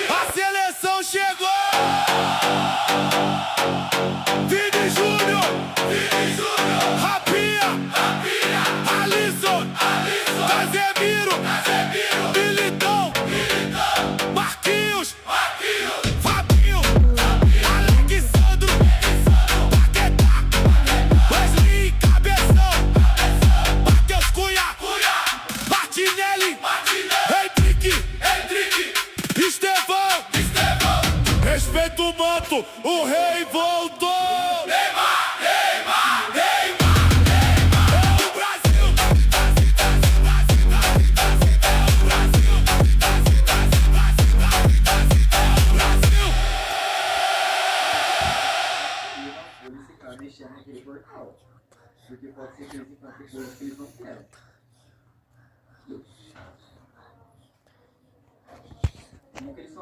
A seleção chegou! Vini Júnior! Rapinha! Alisson! Casemiro! Militão! Marquinhos! Fabinho! Alexandro! Paquetá! Wesley Cabeção! Matheus Cunha! Martinelli! Hendrick! Estevão! Respeita o manto! O rei voltou! Mexer naquele portal. Porque pode ser que eles encontrem coisas que eles não querem. Como que eles